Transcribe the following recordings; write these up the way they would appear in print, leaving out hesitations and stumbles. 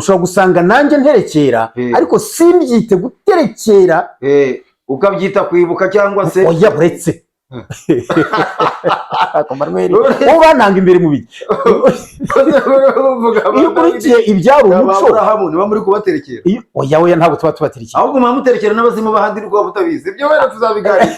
ushobora gusanga nanjye nterekera ariko simbyite guterekera ukabyita kwibuka cyangwa se oya buretse uba nanga imbere mu biki iyo ukurikiye ibyari umuco niba muri kubaterekera oya ntabwo tuba tubaterekera ahubwo muterekera n'abazimu bahandi rwabo utabizi ibyo wera tuzabiganira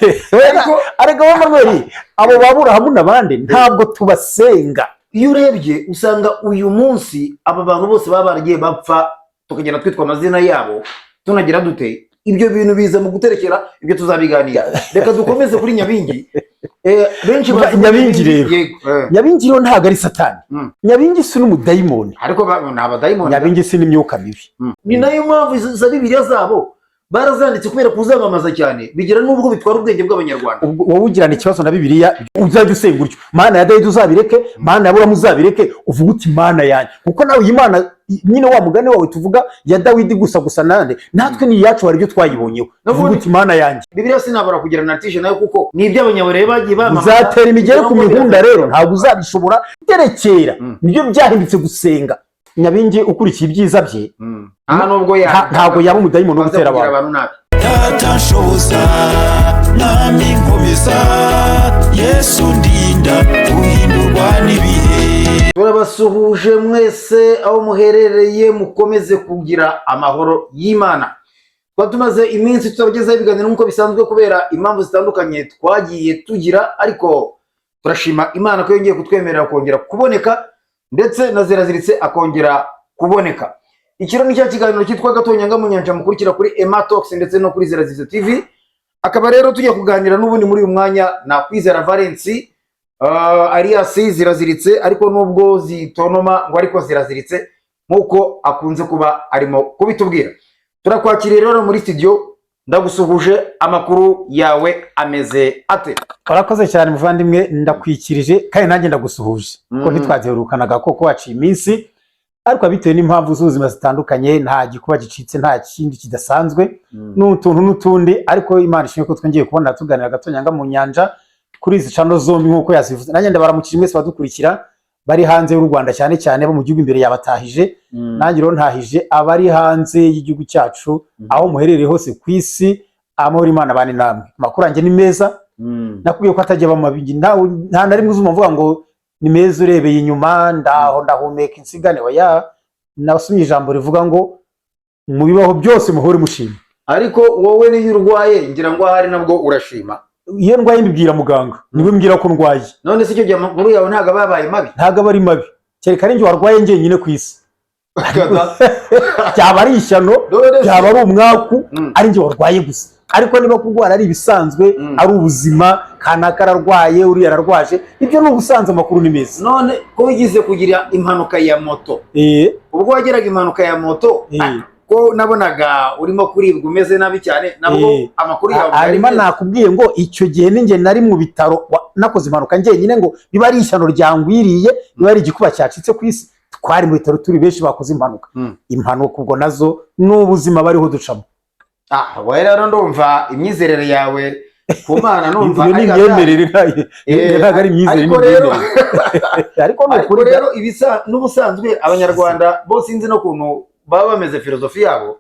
ariko Manuel abo baburahamu n'abandi ntabwo tubasenga. Iyo urebye usanga uyu munsi aba bantu bose baba baragiye bapfa tukagenda twitwa amazina yabo tunagira dute ibyo bintu biza mu guterekera ibyo tuzabiganira. Reka dukomeze kuri Nyabingi. Benshi Nyabingi rero Nyabingi rero ntabwo ari satani. Nyabingi si n'umudayimoni ariko n'abadayimoni. Nyabingi si n'imyuka mibi. Ni nayo mpamvu za Bibiliya zabo barazanditse kubera kuzamamaza cyane bigira nubwo bitwara ubwenge bw'abanyarwanda. Wowe ugirana ikibazo na Bibiliya uzajya usenga utyo mana ya Dawidi uzabireke, mana ya Aburahamu uzabireke, uvuga uti mana yanjye kuko nawe iyi mana nyine wa mugane wawe tuvuga ya Dawidi gusa nande natwe ni yacu hari ibyo twayibonyeho uvuga uti mana yanjye. Bibiliya sinabara kugira nartishe nayo kuko ni iby'abanyabure bagiye bamamaza. Uzatera imigere ku mihunda rero ntabwo uzabishobora terekera nibyo byahindutse gusenga. Nyabingi ukurikiye ibyiza bye ntabwo yaba umudayimoni wo gutera abantu. Datashoboza nami nkomeza Yesu ndinda guhindurwa n'ibihe. Turabasuhuje mwese aho muherereye mukomeze kugira amahoro y'Imana. Twatumaze iminsi tutabagezaho ibiganiro nk'uko bisanzwe kubera impamvu zitandukanye twagiye tugira, ariko turashima Imana ko yongeye kutwemerera kongera kuboneka ndetse na Ziraziritse akongera kuboneka. Ikiro ni cya kiganiro cyitwa Gatonyanga mu nyanja mukurikira kuri Emma Talks ndetse no kuri Ziraziritse TV. Akaba rero tujya kuganira n'ubundi muri uyu mwanya na Kwizera Valence alias Ziraziritse, ariko nubwo zitonoma ngo ariko Ziraziritse nkuko akunze kuba arimo kubitubwira. Turakwakiriye rero muri studio, ndagusuhuje, amakuru yawe ameze ate? Urakoze cyane muvandimwe, ndakwikirije kandi nanjye ndagusuhuje ko ntitwaziherukanaga koko waciye iminsi, ariko bitewe n'impamvu z'ubuzima zitandukanye nta gikuba gicitse nta kindi kidasanzwe n'utuntu n'utundi, ariko Imana ishimwe ko twongeye kubona tuganira Gatonyanga mu nyanja kuri izi channel zombi nkuko yazivuze. Nanjye ndabaramukije mwese badukurikira bari hanze y'u Rwanda cyane cyane bo mu gihugu imbere yabatahije. Nanjye rero ntahije abari hanze y'igihugu cyacu aho muherereye hose ku isi, amahoro Imana bane namwe. Amakuru yanjye ni meza, nakubwiye ko atajya bamabi nta na rimwe uzumva ngo ni meza urebeye inyuma ndaho ndahumeka insigane oya. Nasomye ijambo rivuga ngo mu bibaho byose muhore mushima. Ariko wowe niyo urwaye ngira ngo ahari nabwo urashima. Iyo ndwaye mbibwira muganga niwe mbwira ko ndwaye. None se icyo gihe amakuru yawe ntago babaye mabi? Ntago bari mabi, kereka ari njye warwaye njye nyine ku isi. Cyaba ari ishyano, cyaba ari umwaku, ari njye warwaye gusa. Ariko niba kurwara ari ibisanzwe, ari ubuzima, kanaka ararwaye uri yararwaje, ibyo ni ubusanzwe, amakuru ni meza. None ko wigize kugira impanuka ya moto, ubwo wageraga impanuka ya moto ko nabonaga urimo kuribwa umeze nabi cyane, nabwo amakuru yawe arimo nakubwiye ngo icyo gihe ninjye nari mu bitaro nakoze impanuka njye nyine ngo biba ari ishyano ryangwiriye, biba ari igikuba cyacitse ku isi, twari mu bitaro turi benshi bakoze impanuka. Impanuka ubwo nazo n'ubuzima bariho ducamo. Wowe rero ndumva imyizerere yawe ku Mana numva ari imyemerere ntago ari imyizerere. Ariko rero ibisa n'ubusanzwe abanyarwanda bose inzi no kuntu baba bameze filozofi yabo,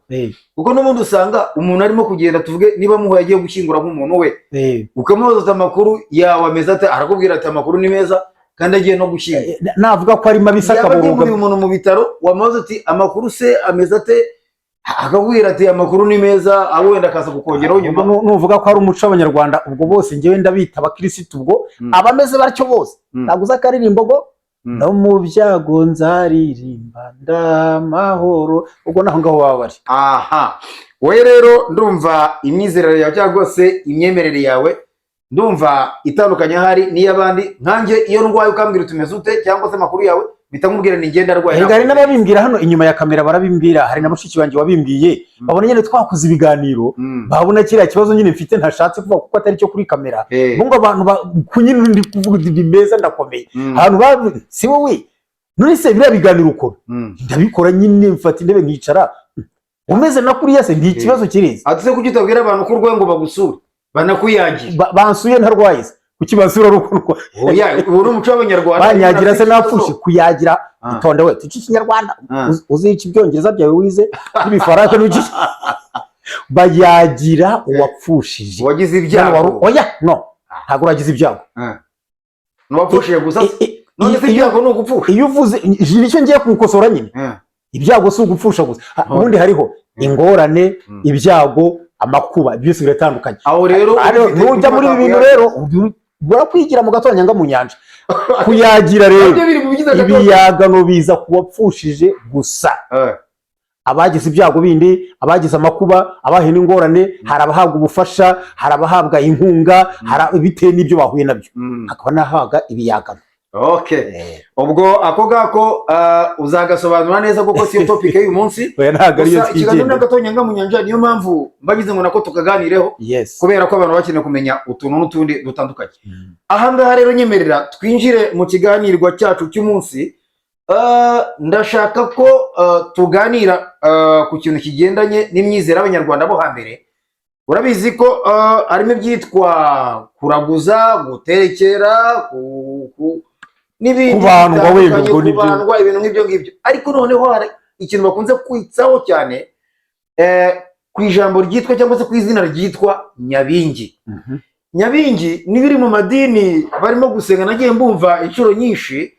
kuko n'ubundi usanga umuntu arimo kugenda, tuvuge niba muho yagiye gushyingura nk'umuntu we, ukamubaza amakuru yawe ameze ate, arakubwira ati amakuru ni meza kandi agiye no gushyingura. Navuga ko ari mabisa akaburuga umuntu mu bitaro wamubaza ati amakuru se ameze ate, akabwira ati amakuru ni meza, abo wenda akaza kukongeraho nyuma. Nuvuga ko ari umuco w'abanyarwanda, ubwo bose njyewe ndabita abakirisitu, ubwo abameze batyo bose naguza akaririmbo ngo no mu byago nzaririmba ndamahoro, ubwo naho ngaho baba bari. Wowe rero ndumva imyizerere yawe cyangwa se imyemerere yawe ndumva itandukanye hari n'iy'abandi. Nkanjye iyo ndwaye ukambwira utumeze ute cyangwa se amakuru yawe bitamubwira ni ngenda arwaye. Hari n'ababimbwira hano inyuma ya kamera barabimbwira, hari na mushiki wanjye wabimbwiye, babona nyine twakoze ibiganiro, babona kiriya kibazo nyine mfite ntashatse kuvuga kuko atari cyo kuri kamera, ngo abantu kunyine ndi kuvuga ibimeza ndakomeye abantu si wowe none se biriya biganiro ukora ndabikora nyine, mfata intebe nkicara umeze na kuriya se, ndi ikibazo kireze. Ati se kuki utabwira abantu ko urwaye ngo bagusure banakuyagira? Bansuye ntarwaye se kuki basura rukunwa oya ubu ni umuco w'abanyarwanda banyagira se napfushe kuyagira itonde we tuci ikinyarwanda uzica ibyongereza byawe wize n'ibifaransa n'uki bayagira uwapfushije wagize ibyago oya no ntabwo uragize ibyago n'uwapfushije gusa none se ibyago ni ugupfusha iyo uvuze nicyo ngiye kukosora nyine ibyago si ugupfusha gusa ubundi hariho ingorane ibyago amakuba byose biratandukanye aho rero nujya muri ibi bintu rero urakwigira mu gatonyanga mu nyanja kuyagira rero ibiyagano biza kuwapfushije gusa abagize ibyago bindi abagize amakuba abahe n'ingorane hari abahabwa ubufasha hari abahabwa inkunga bitewe n'ibyo bahuye nabyo hakaba n'ahaga ibiyagano okay ubwo ako gako uzagasobanura neza kuko siyo topic y'uyu munsi gusa ikiganiro n'agatonyanga mu nyanja niyo mpamvu mbagize ngo nako tukaganireho kubera ko abantu bakeneye kumenya utuntu n'utundi dutandukanye ahangaha rero nyemerera twinjire mu kiganirwa cyacu cy'umunsi ndashaka ko tuganira ku kintu kigendanye n'imyizere y'abanyarwanda bo hambere urabizi ko harimo ibyitwa kuraguza guterekera n'ibindi kubandwa ibintu nk'ibyo ngibyo ariko noneho hari ikintu bakunze kwitsaho cyane ku ijambo ryitwa cyangwa se ku izina ryitwa nyabingi nyabingi n'ibiri mu madini barimo gusenga nagiye mbumva inshuro nyinshi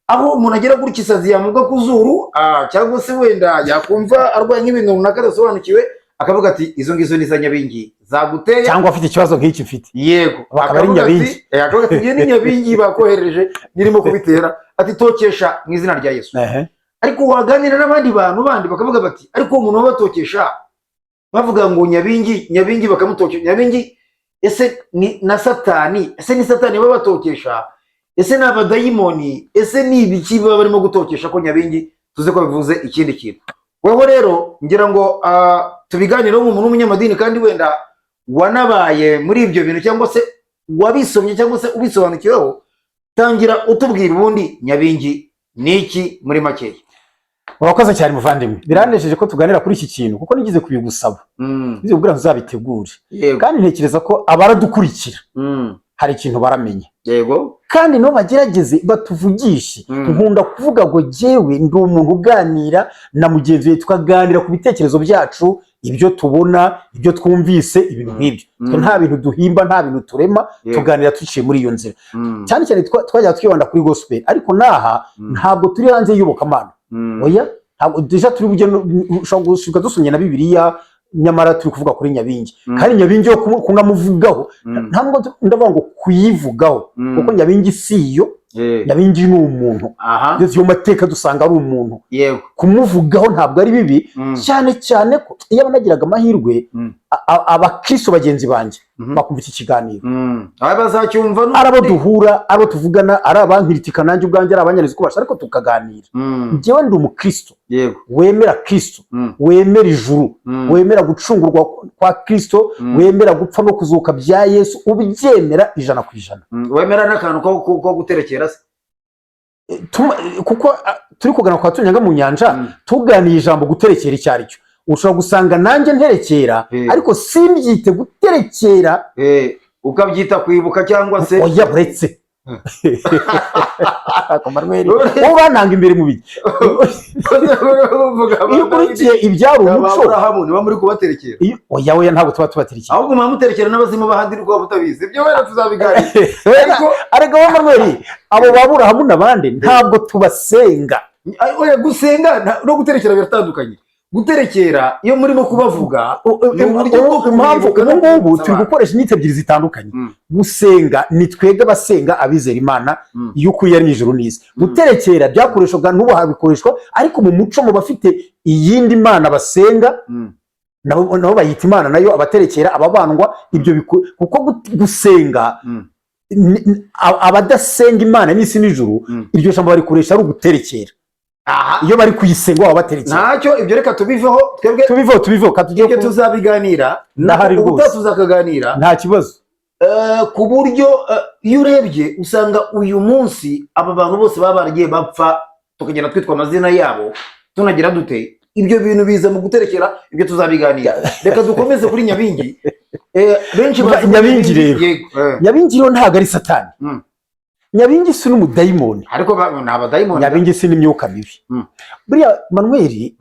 aho umuntu agera gutya isazi yamuga ku zuru cyangwa se wenda yakumva arwaye nk'ibintu runaka adasobanukiwe akavuga ati izo ngizo ni za nyabingi zaguteye cyangwa afite ikibazo nk'iki mfite yego bakaba ari nyabingi akavuga ati ni nyabingi bakohereje nirimo kubitera ati tokesha mu izina rya Yesu ariko waganira n'abandi bantu bandi bakavuga bati ariko umuntu wabatokesha bavuga ngo nyabingi bakamutokesha nyabingi ese ni na satani ese ni satani babatokesha ese ni abadayimoni ese ni ibiki baba barimo gutokesha ko nyabingi tuze ko bivuze ikindi kintu weho rero ngira ngo tubiganireho nk'umuntu w'umunyamadini kandi wenda wanabaye muri ibyo bintu cyangwa se wabisomye cyangwa se ubisobanukiweho tangira utubwira ubundi nyabingi ni iki muri makeya urakoze cyane muvandimwe biranesheje ko tuganira kuri iki kintu kuko nigize kubigusaba nize kubwira tuzabitegure kandi ntekereza ko abaradukurikira hari ikintu baramenya yego kandi no bagerageze batuvugishe nkunda kuvuga ngo jewe ndi umuntu uganira na mugenzi we tukaganira ku bitekerezo byacu ibyo tubona ibyo twumvise ibintu nk'ibyo twe nta bintu duhimba nta bintu turema tuganira tuciye muri iyo nzira cyane cyane twajya twibanda kuri gospel ariko naha ntabwo turi hanze y'Iyobokamana oya ntabwo deja turi bujye ushobora gushuka dusomye na Bibiliya nyamara turi kuvuga kuri nyabingi kandi nyabingi yo kunamuvugaho ntabwo ndavuga ngo kuyivugaho kuko nyabingi siyo nyabingi ni umuntu ndetse yo mateka dusanga ari umuntu kumuvugaho ntabwo ari bibi cyane cyane ko iyo abanagiraga amahirwe abakristo bagenzi banjye bakumva iki kiganiro bazacyumva arabo duhura abo tuvugana ari abankiritika nanjye ubwanjye ari abanyarezi kubasha ariko tukaganira njyewe ndi umukristo wemera kristo wemera ijuru wemera gucungurwa kwa kristo wemera gupfa no kuzuka bya Yesu ubyemera 100%. Wemera n'akantu ko guterekera se kuko turi kugana kwa Tonyanga mu nyanja tuganiye ijambo guterekera icyo ari cyo ushobora gusanga nanjye nterekera ariko simbyite guterekera ukabyita kwibuka cyangwa se oya buretse Manuel ubananga imbere mu biki iyo kurikiye ibyaro umuco Aburahamu niba muri kubaterekera oya ntabwo tuba tubaterekera ahubwo mwamuterekera n'abazimu bahandi rwo butabizi ibyo wera tuzabiganira ariko Manuel abo Aburahamu nabandi ntabwo tubasenga oya gusenga no guterekera biratandukanye guterekera iyo murimo kubavuga impamvu ubu turi gukoresha inyito ebyiri zitandukanye gusenga ni twebwe abasenga abizera Imana iyo ukuriye ari ijuru n'isi guterekera byakoreshwaga n'ubu habikoreshwa ariko mu muco mu bafite iyindi Mana basenga nabo bayita Imana nayo abaterekera ababandwa ibyo kuko gusenga abadasenga Imana n'isi n'ijuru iryo jambo barikoresha ari uguterekera iyo bari kuyisenga waba baterekera ntacyo ibyo reka tubiveho twebwe tubiveho katujye tuzabiganira ndahari rwose tuzakaganira nta kibazo ku buryo iyo urebye usanga uyu munsi aba bantu bose baba baragiye bapfa tukagenda twitwa amazina yabo tunagira dute ibyo bintu biza mu guterekera ibyo tuzabiganira reka dukomeze kuri nyabingi benshi Nyabingi rero Nyabingi rero ntabwo ari satani. Nyabingi si n'umudayimoni, ariko ni abadayimoni. Nyabingi si n'imyuka mibi. Buriya Manuel,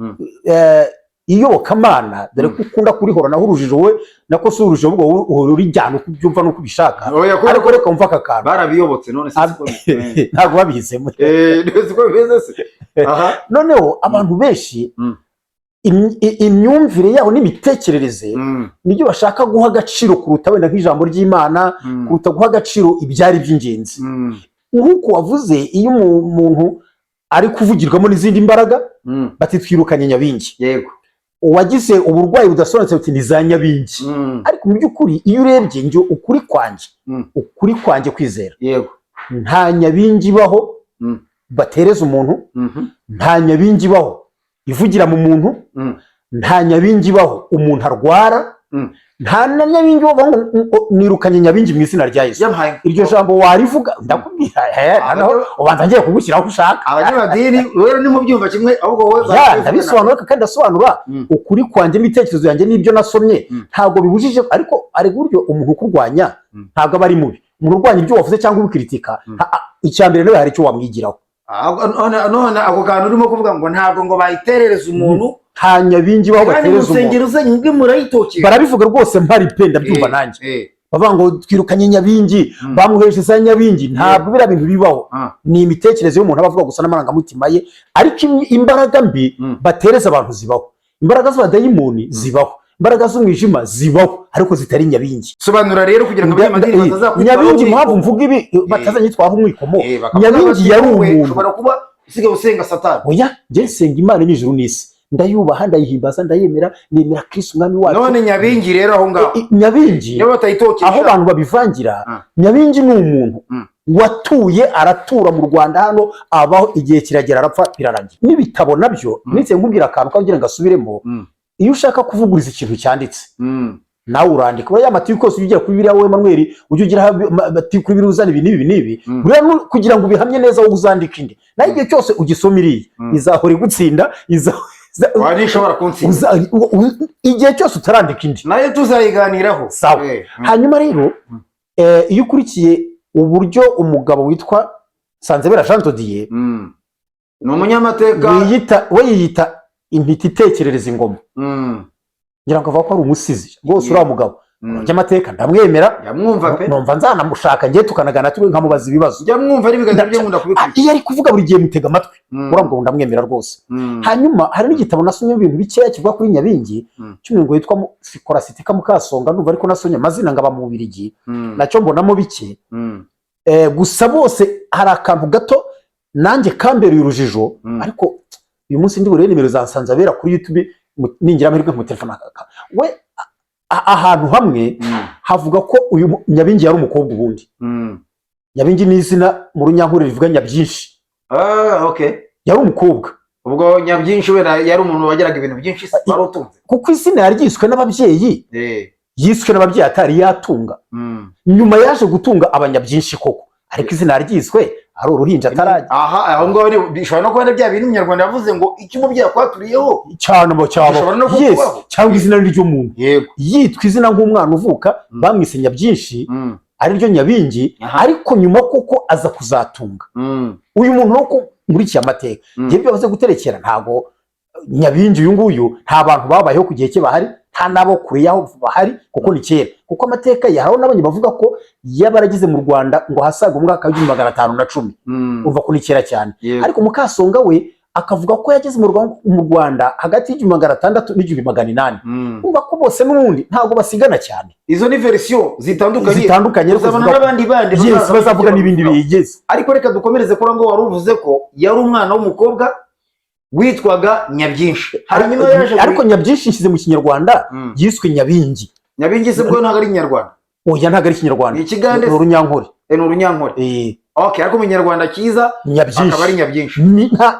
iyobokamana dore ko ukunda kurihoranaho urujijo, we nako si urujijo ahubwo urijyana uko ubyumva n'uko ubishaka, ariko reka wumva aka kantu barabiyobotse none ntabwo babihizemo. Noneho abantu benshi imyumvire yabo n'imitekerereze nibyo bashaka guha agaciro kuruta wenda nk'ijambo ry'Imana, kuruta guha agaciro ibyari by'ingenzi. Nk'uko wavuze, iyo umuntu ari kuvugirwamo n'izindi mbaraga bati twirukanye Nyabingi, yego, uwagize uburwayi budasobanutse buti ni za Nyabingi. Ariko mu by'ukuri iyo urebye njye ukuri kwanjye kwizera, yego, nta Nyabingi ibaho batereza umuntu, nta Nyabingi ibaho ivugira mu muntu, nta Nyabingi ibaho umuntu arwara, nta na Nyabingi ibaho nirukanye Nyabingi mu izina rya Yesu. Iryo jambo warivuga ndakubwira ubanza ngiye kugushyira aho ushaka. Abanyamadini rero ni mu byumva kimwe, ahubwo wowe ndabisobanura kandi ndasobanura ukuri kwanjye n'ibitekerezo yanjye n'ibyo nasomye, ntabwo bibujije. Ariko ari buryo umuntu ukurwanya ntabwo aba ari mubi. Umuntu urwanya ibyo wavuze cyangwa ubikritika, icyambere nawe hari icyo wamwigiraho. None ako kantu urimo kuvuga ngo ntabwo ngo bayiterereza umuntu, nta Nyabingi baho batereza umuntu, barabivuga rwose mpari pe ndabyumva nanjye. Bavuga ngo twirukanye Nyabingi, bamuheje za Nyabingi. Ntabwo bira bintu bibaho, ni imitekerereze y'umuntu abavuga gusa n'amarangamutima ye. Ariko imbaraga mbi batereza abantu zibaho, imbaraga z'abadayimoni zibaho, imbaraga z'umwijima zibaho, ariko zitari Nyabingi. Sobanura rero kugira ngo abanyamadini batazakwitwara Nyabingi. Mpamvu mvuga ibi batazanyitwaraho umwikomo, Nyabingi yari umuntu. Ushobora kuba usigaye usenga Satani. Oya, njye nsenga Imana n'ijuru n'isi, ndayubaha, ndayihimbaza, ndayemera, nemera Kristo umwami wacu. None Nyabingi rero aho ngaho, Nyabingi aho abantu babivangira, Nyabingi ni umuntu watuye, aratura mu Rwanda hano, abaho igihe kiragera arapfa birarangira. N'ibitabo nabyo nitse nkubwira akantu kagira ngo asubiremo. Iyo ushaka kuvuguriza ikintu cyanditse, nawe urandika. Buriya amatiku yose ugera kuri Bibiliya wowe Manuel, ujye ugira amatiku kuri Bibiliya uzana ibi n'ibi, kugira ngo ubihamye neza wowe uzandika indi. Naho igihe cyose ugisoma iriya izahora igutsinda, nishobora kunsinda igihe cyose utarandika indi, nayo tuzayiganiraho. Sawa. Hanyuma rero iyo ukurikiye uburyo umugabo witwa Nsanzabera Jean de Dieu, ni umunyamateka, we yiyita intiti itekerereza ingoma. Ngira ngo avuga ko ari umusizi rwose uriya mugabo. By'amateka ndamwemera, yamwumva pe, numva nzanamushaka ngiye tukanagana turi nkamubaza ibibazo. Yamwumva ari biganiro byo nkunda kubikora. Iyo ari kuvuga buri gihe mutega amatwi, uriya mugabo ndamwemera rwose. Hanyuma hari n'igitabo nasomye ibintu bikeya kivuga kuri Nyabingi, cy'umuntu witwa Sikorasitika Mukasonga, ndumva ariko nasomye amazina ngaba mu Bubiligi, nacyo mbonamo bike. Gusa bose hari akantu gato nanjye kambereye urujijo, ariko uyu munsi ndi burebe nimero za Nsanzabera kuri YouTube, ningira amahirwe mu telefone we ahantu hamwe havuga ko uyu Nyabingi yari umukobwa ubundi. Nyabingi ni izina mu runyankore rivuga Nyabyinshi. Okay. Yari umukobwa. Ubwo Nyabyinshi wera yari umuntu wageraga ibintu byinshi wari utunze. Kuko izina yaryiswe n'ababyeyi. Yiswe n'ababyeyi atari yatunga. Nyuma yaje gutunga abanyabyinshi koko. Ariko izina yaryiswe ari uruhinja atarajya. Aha, aho ngaho bishobora no kuba bya bintu Umunyarwanda yavuze ngo icyo umubyeyi akwaturiyeho cyane mo cyabo. Yes, cyangwa izina ry'umuntu. Yego. Yitwa izina nk'umwana uvuka, bamwise Nyabyinshi, ari ryo Nyabingi, ariko nyuma koko aza kuzatunga. Uyu muntu nuko muri iki amateka, ngiye byavuze guterekera, ntago Nyabingi uyu nguyu nta bantu babayeho ku gihe cye bahari, nta nabo kure yaho bahari, kuko ni kera. Kuko amateka yaho n'abanye bavuga ko yabaragize mu Rwanda ngo hasaga umwaka wa 1510. Umva ko ni kera cyane. Ariko Mukasonga we akavuga ko yageze mu Rwanda hagati y'1600 n'1800. Umva ko bose n'ubundi ntago basigana cyane. Izo ni version zitandukanye bazabona n'abandi bandi bazavuga n'ibindi bigeze. Ariko reka dukomereze kuri ngo waruvuze ko yari umwana w'umukobwa witwaga Nyabyinshi. Ariko Nyabyinshi nshyize mu Kinyarwanda yiswe Nyabingi. Nyabingi se bwo ntago ari Kinyarwanda. Oya, ntago ari Kinyarwanda. Ni Kigande, urunyankore. Ni urunyankore. Okay, ariko mu Kinyarwanda cyiza akaba ari Nyabyinshi.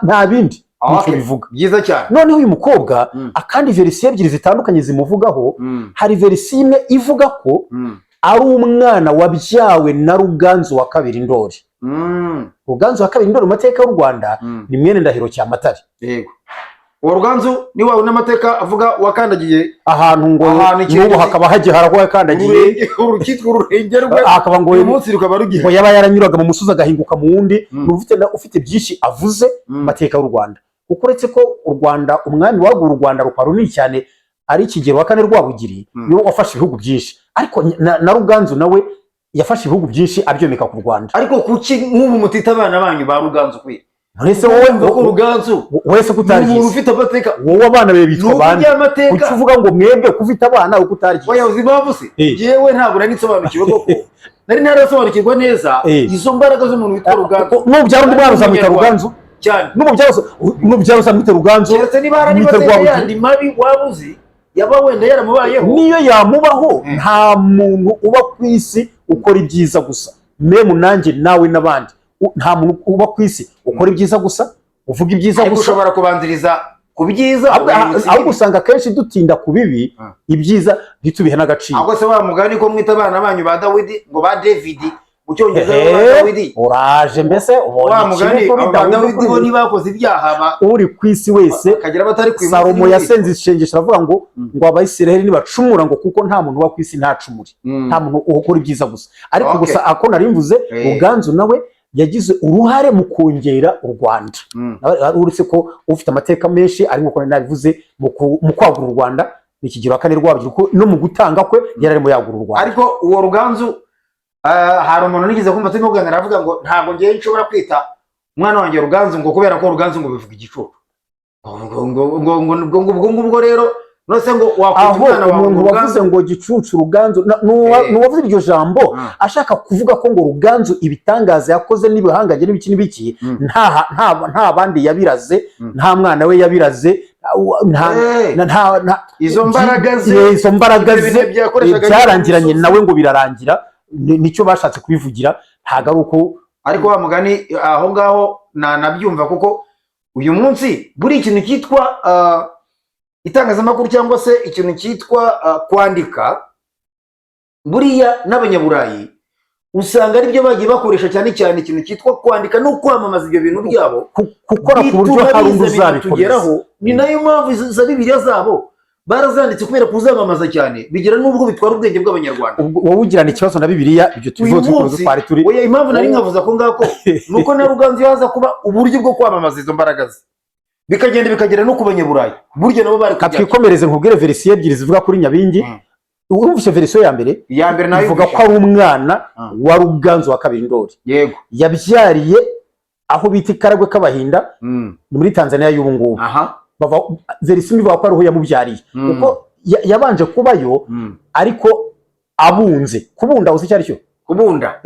Nta bindi nicyo bivuga. Byiza cyane. Noneho uyu mukobwa akandi verisiyo ebyiri zitandukanye zimuvugaho. Hari verisiyo imwe ivuga ko ari umwana wabyawe na Ruganzu wa kabiri Ndori. Ruganzu wa kabiri Ndori mu mateka y'u Rwanda ni mwene Ndahiro Cyamatare. Yego. uwo Ruganzu ni wawe n'amateka avuga wakandagiye ahantu ngo n'ubu hakaba hagihara ko yakandagiye urukitwa uruhengerwe akaba ngo uyu munsi rukaba rugiye ngo yaba yaranyuraga mu musozi agahinguka mu wundi ufite byinshi avuze mateka y'u Rwanda kuko uretse ko u Rwanda umwami wagura u Rwanda rukaba runini cyane ari Kigeli wa kane Rwabugiri niwe wafashe ibihugu byinshi ariko na Ruganzu nawe yafashe ibihugu byinshi abyomeka ku Rwanda ariko kuki nk'ubu mutita abana banyu ba Ruganzu kwe Nese wowe Ruganzu wese kutarigize umuntu ufite amateka wowe abana be bitwa bande ukivuga ngo mwebwe kufite abana uko utarigize oya uzi impamvu se yewe ntabwo nari nsobanukiwe koko nari ntarasobanukirwa neza izo mbaraga z'umuntu witwa Ruganzu n'ubyara undi mwana uzamwita Ruganzu cyane n'ubyara uzamwita Ruganzu keretse niba hari amateka yandi mabi wabuzi yaba wenda yaramubayeho niyo yamubaho nta muntu uba ku isi ukora ibyiza gusa memu nanjye nawe n'abandi nta muntu uba ku isi ukora ibyiza gusa uvuga ibyiza gusa ushobora kubanziriza ku byiza ahubwo usanga kenshi dutinda ku bibi ibyiza ntitubihe n'agaciro ahubwo se wa mugani ko mwita abana banyu ba Dawidi ngo ba David mu cyongereza ba Dawidi uraje mbese wa mugani ba Dawidi bo nibakoze ibyaha uri ku isi wese akagira batari ku Salomo yasenze ishengesho aravuga ngo abayisiraheli nibacumura ngo kuko nta muntu uba ku isi ntacumure nta muntu ukora ibyiza gusa ariko gusa ako nari mvuze Ruganzu nawe yagize uruhare mu kongera u Rwanda uretse ko ufite amateka menshi ariko ko nabivuze mu kwagura u Rwanda ni Kigeli wa kane Rwabugiri no mu gutanga kwe yararimo yagura u Rwanda ariko uwo Ruganzu hari umuntu nigeze kumva turimo kuganira avuga ngo ntabwo ngiye nshobora kwita umwana wanjye Ruganzu ngo kubera ko Ruganzu ngo bivuga igicucu ngo rero nose ngo wakwita umwana wawe umuntu wavuze ngo gicucu Ruganzu nuwavuze iryo jambo ashaka kuvuga ko ngo Ruganzu ibitangaza yakoze n'ibihangage n'ibiki n'ibiki nta bandi yabiraze nta mwana we yabiraze izo mbaraga ze byarangiranye nawe ngo birarangira nicyo bashatse kubivugira ntago ari uko ariko wa mugani aho ngaho nabyumva kuko uyu munsi buri ikintu cyitwa itangazamakuru cyangwa se ikintu cyitwa kwandika buriya n'abanyaburayi usanga ari byo bagiye bakoresha cyane cyane ikintu cyitwa kwandika no kwamamaza ibyo bintu byabo gukora ku buryo hari undi uzabikora ni nayo mpamvu za Bibiliya zabo barazanditse kubera kuzamamaza cyane bigira n'ubwo bitwara ubwenge bw'abanyarwanda wowe ugirana ikibazo na Bibiliya ibyo tuvuze twari turi oya impamvu nari nkavuza ko ngako nuko na Ruganzu yaza kuba uburyo bwo kwamamaza izo mbaraga ze bikagenda bikagera no ku banyaburayi buryo nabo bari kujya twikomereze nkubwire verisiyo ebyiri zivuga kuri Nyabingi urumvise verisiyo ya mbere nayo ivuga ko ari umwana wa Ruganzu wa kabiri Ndoli yego yabyariye aho bita Ikaragwe k'Abahinda muri Tanzania y'ubu ngubu verisiyo ivuga ko ariho yamubyariye kuko yabanje kubayo ariko abunze kubunda uzi icyo ari cyo kubunda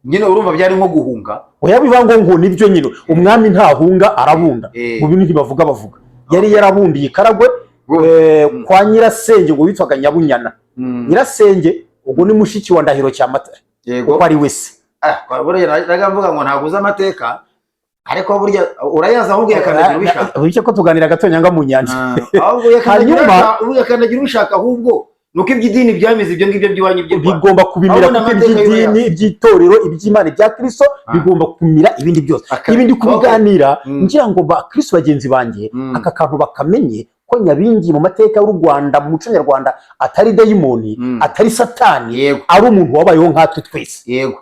nyine urumva byari nko guhunga oya bivuga ngo nibyo nyine umwami ntahunga arabunda mu bintu ntibavuga yari yarabundiye Ikaragwe kwa nyirasenge ngo witwaga Nyabunyana nyirasenge ubwo ni mushiki wa Ndahiro Cyamatare uko ari wese burya nagamvuga ngo ntago uzi amateka ariko burya urayaza ahubwo yakandagira ubishaka bityo ko tuganira gatonyanga mu nyanja ahubwo yakandagira ubishaka ahubwo nuko iby'idini byamize ibyo ngibyo by'iwanyu bigomba kubimira kuko iby'idini iby'itorero iby'Imana bya Kristo bigomba kumira ibindi byose ibindi kubiganira ngira ngo ba Kristo bagenzi banjye aka kantu bakamenye ko Nyabingi mu mateka y'u Rwanda mu muco nyarwanda atari dayimoni atari satani ari umuntu wabayeho nkatwe twese yego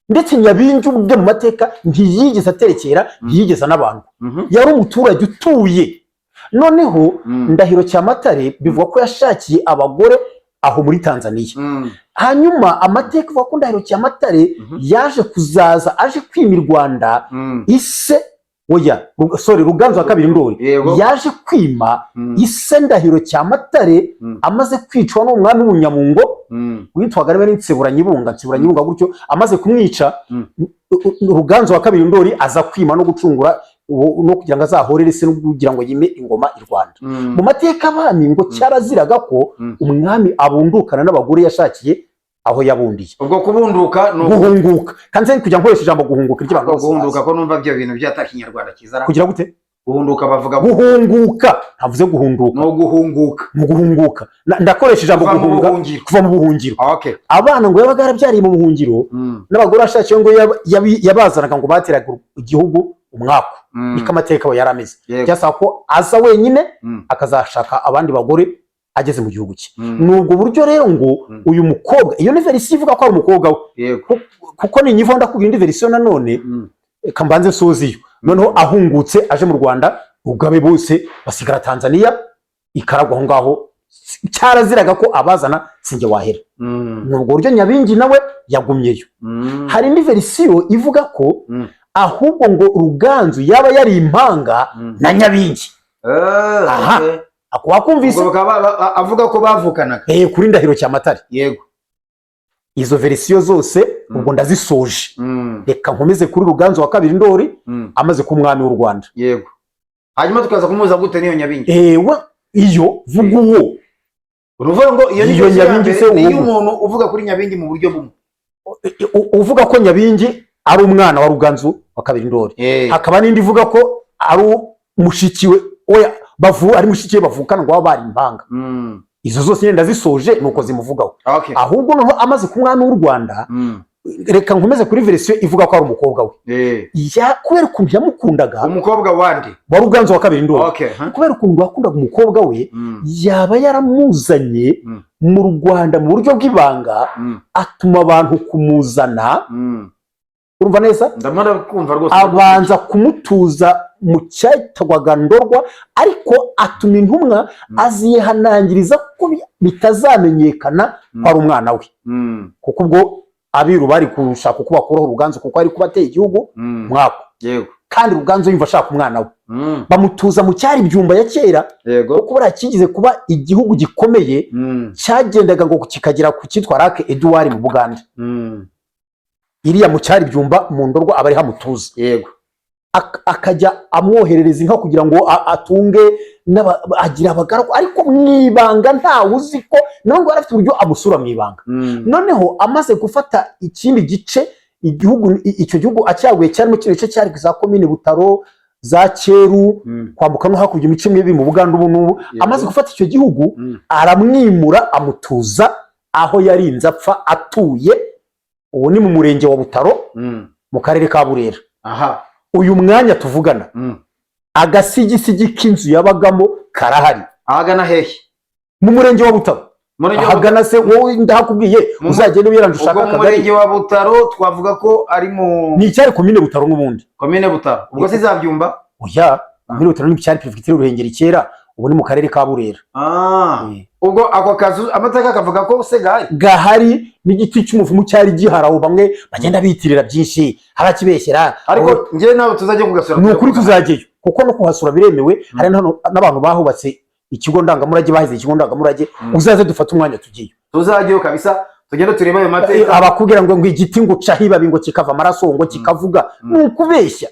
ndetse Nyabingi ubwe mu mateka ntiyigeze aterekera ntiyigeze n'abantu yari umuturage utuye noneho Ndahiro Cyamatare bivuga ko yashakiye abagore aho muri Tanzania hanyuma amateka avuga ko Ndahiro Cyamatare yaje kuzaza aje kwima i Rwanda ise Ruganzu wa kabiri Ndoli yaje kwima ise Ndahiro Cyamatare amaze kwicwa n'umwami w'Umunyamungo witwaga rero Nseburanyibunga gutyo amaze kumwica Ruganzu wa kabiri Ndoli aza kwima no gucungura no kugira ngo azahorere se no kugira ngo yime ingoma i Rwanda mu mateka abami ngo cyaraziraga ko umwami abundukana n'abagore yashakiye aho yabundiye ubwo kubunduka no guhunguka kanze kugira ngo nkoreshe ijambo guhunguka ry'abantu guhunduka ko numva byo bintu byata Kinyarwanda kizara kugira gute guhunduka bavuga guhunguka ntavuze guhunduka no guhunguka mu guhunguka ndakoresha ijambo guhunga kuva mu buhungiro abana ngo yabaga yarabyariye mu buhungiro n'abagore ashakiye ngo yabazanaga ngo bateraga igihugu umwaku niko amateka aba yarameze Yego. byasaba ko aza wenyine Mm. akazashaka abandi bagore ageze mu gihugu cye nubwo buryo rero ngo uyu mukobwa iyo ni verisiyo ivuga ko ari umukobwa we Yego. kuko ni inyivo ndakubwira indi verisiyo nanone kambanze nsoziyo noneho ahungutse aje mu Rwanda ugabe bose basigara Tanzania ikaragwa aho ngaho cyaraziraga ko abazana sinjye wahera nubwo buryo Nyabingi nawe yagumyeyo hari indi verisiyo ivuga ko ahubwo ngo Ruganzu yaba yari impanga na Nyabingi aha akwakumvise avuga ko bavukanaga kuri Ndahiro Cyamatare yego izo verisiyo zose ubwo ndazisoje reka nkomeze kuri Ruganzu wa kabiri Ndori amaze ku mwami w'u Rwanda yego hanyuma tukaza kumuza gute niyo Nyabingi iyo vuga uwo uruvuga ngo iyo Nyabingi se niyo umuntu uvuga kuri Nyabingi mu buryo bumwe uvuga ko Nyabingi ari umwana wa Ruganzu wa kabiri Ndori hakaba n'indi ivuga ko ari mushikiwe oya ari mushikiwe bavukana ngo bari impanga izo zose nyenda zisoje nuko zimuvugaho ahubwo noneho amaze ku mwami w'u Rwanda reka nkomeze kuri verisiyo ivuga ko ari umukobwa we kubera ukuntu yamukundaga umukobwa wandi wa Ruganzu wa kabiri Ndori kubera ukuntu yakundaga umukobwa we yaba yaramuzanye mu Rwanda mu buryo bw'ibanga atuma abantu kumuzana urumva neza ndamara kumva rwose abanza kumutuza mu cyatwaga Ndorwa ariko atuma intumwa azihanangiriza ko bitazamenyekana ko ari umwana we kuko ubwo abiru bari kushaka uko bakuraho Ruganzu kuko ari kubateye igihugu mwako yego kandi Ruganzu yumva ashaka umwana we bamutuza mu cyari byumba ya kera kuko barakigize kuba igihugu gikomeye cyagendaga ngo kikagera ku cyitwa Lake Edouard mu Buganda iriya mu cyari byumba mu Ndorwa abari hamutuza yego akajya amwoherereza inka kugira ngo atunge agira abagaragu ariko mwibanga ntawe uzi ko nawe ngo arafite uburyo amusura mwibanga noneho amaze gufata ikindi gice igihugu icyo gihugu acyaguye cyarimo kino gice cyari za komine Butaro za Cyeru kwambuka no hakurya imice mibi mu Buganda ubu n'ubu amaze gufata icyo gihugu aramwimura amutuza aho yarinze apfa atuye ubu ni mu murenge wa Butaro mu karere ka Burera uyu mwanya tuvugana agasigisigi k'inzu yabagamo karahari ahagana hehe mu murenge wa Butaro ahagana se wowe ndahakubwiye uzagende wirandushaka akagari mu murenge wa Butaro twavuga ko ari mu ni cyari komine Butaro n'ubundi komine Butaro ubwo sizabyumba oya komine Butaro ni cyari perefegitura Ruhengeri kera ubu ni mu karere ka Burera ubwo ako kazu amateka akavuga ko se gahari n'igiti cy'umuvumu cyari giharaho bamwe bagenda bitirira byinshi harakibeshyera ariko ngiye nawe tuzajye kugasura ni ukuri tuzageyo kuko no kuhasura biremewe hari n'abantu bahubatse ikigo ndangamurage bahize ikigo ndangamurage uzaze dufata umwanya tugiye tuzageyo kabisa tugende tureba ayo mateka abakubwira ngo igiti ngo caho ibabi ngo kikava amaraso ngo kikavuga ni ukubeshya